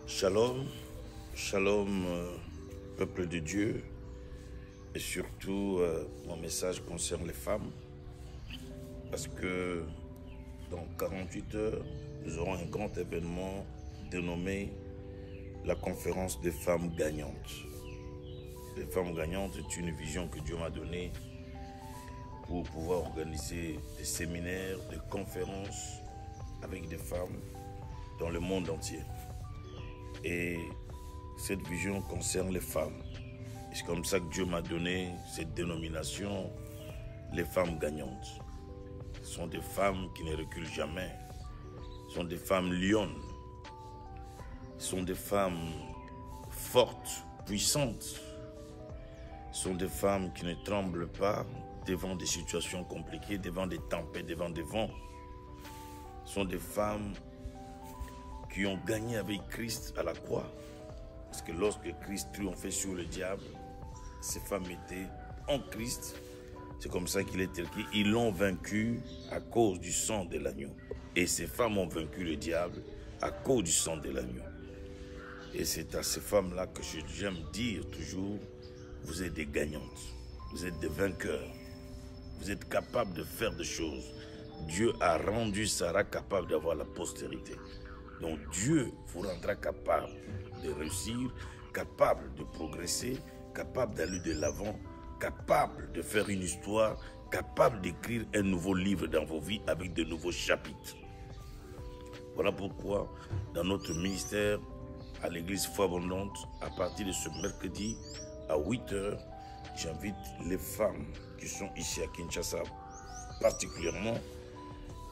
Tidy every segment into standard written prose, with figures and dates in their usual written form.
Shalom, shalom, peuple de Dieu, et surtout mon message concerne les femmes, parce que dans 48 heures, nous aurons un grand événement dénommé la conférence des femmes gagnantes. Les femmes gagnantes est une vision que Dieu m'a donnée pour pouvoir organiser des séminaires, des conférences avec des femmes dans le monde entier. Et cette vision concerne les femmes. C'est comme ça que Dieu m'a donné cette dénomination, les femmes gagnantes. Ce sont des femmes qui ne reculent jamais. Ce sont des femmes lionnes. Ce sont des femmes fortes, puissantes. Ce sont des femmes qui ne tremblent pas devant des situations compliquées, devant des tempêtes, devant des vents. Ce sont des femmes qui ont gagné avec Christ à la croix. Parce que lorsque Christ triomphait sur le diable, ces femmes étaient en Christ. C'est comme ça qu'il est écrit. Ils l'ont vaincu à cause du sang de l'agneau. Et ces femmes ont vaincu le diable à cause du sang de l'agneau. Et c'est à ces femmes-là que j'aime dire toujours, vous êtes des gagnantes. Vous êtes des vainqueurs. Vous êtes capables de faire des choses. Dieu a rendu Sarah capable d'avoir la postérité. Donc Dieu vous rendra capable de réussir, capable de progresser, capable d'aller de l'avant, capable de faire une histoire, capable d'écrire un nouveau livre dans vos vies avec de nouveaux chapitres. Voilà pourquoi dans notre ministère à l'église Foi Abondante, à partir de ce mercredi à 8 h, j'invite les femmes qui sont ici à Kinshasa particulièrement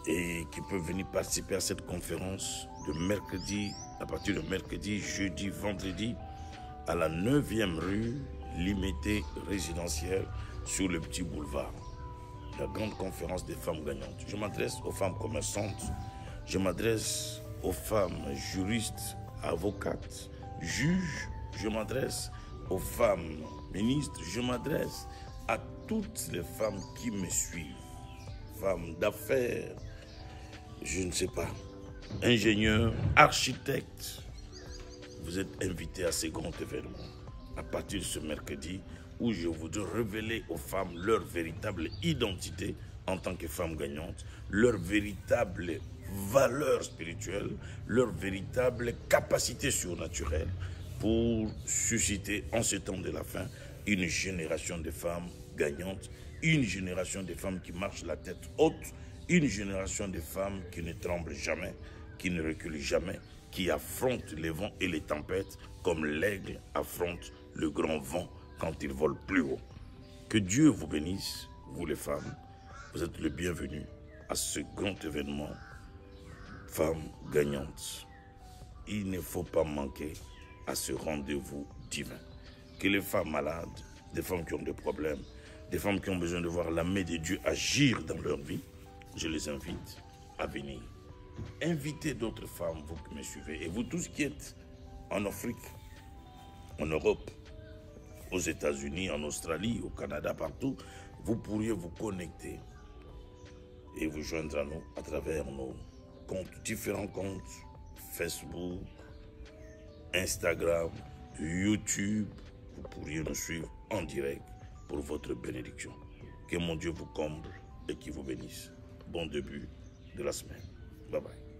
et qui peuvent venir participer à cette conférence de mercredi, à partir de mercredi, jeudi, vendredi, à la 9e rue Limité résidentielle sur le petit boulevard. La grande conférence des femmes gagnantes. Je m'adresse aux femmes commerçantes, je m'adresse aux femmes juristes, avocates, juges, je m'adresse aux femmes ministres, je m'adresse à toutes les femmes qui me suivent, femmes d'affaires, je ne sais pas, ingénieurs, architectes. Vous êtes invités à ces grands événements à partir de ce mercredi où je voudrais révéler aux femmes leur véritable identité en tant que femmes gagnantes, leur véritable valeur spirituelle, leur véritable capacité surnaturelle pour susciter en ce temps de la fin une génération de femmes gagnantes, une génération de femmes qui marchent la tête haute, une génération de femmes qui ne tremblent jamais, qui ne reculent jamais, qui affrontent les vents et les tempêtes comme l'aigle affronte le grand vent quand il vole plus haut. Que Dieu vous bénisse, vous les femmes. Vous êtes le bienvenu à ce grand événement, femmes gagnantes. Il ne faut pas manquer à ce rendez-vous divin. Que les femmes malades, des femmes qui ont des problèmes, des femmes qui ont besoin de voir la main de Dieu agir dans leur vie, je les invite à venir. Invitez d'autres femmes, vous qui me suivez, et vous tous qui êtes en Afrique, en Europe, aux États-Unis, en Australie, au Canada, partout, vous pourriez vous connecter et vous joindre à nous à travers nos comptes, différents comptes, Facebook, Instagram, YouTube. Vous pourriez nous suivre en direct pour votre bénédiction. Que mon Dieu vous comble et qu'il vous bénisse. Bon début de la semaine. Bye bye.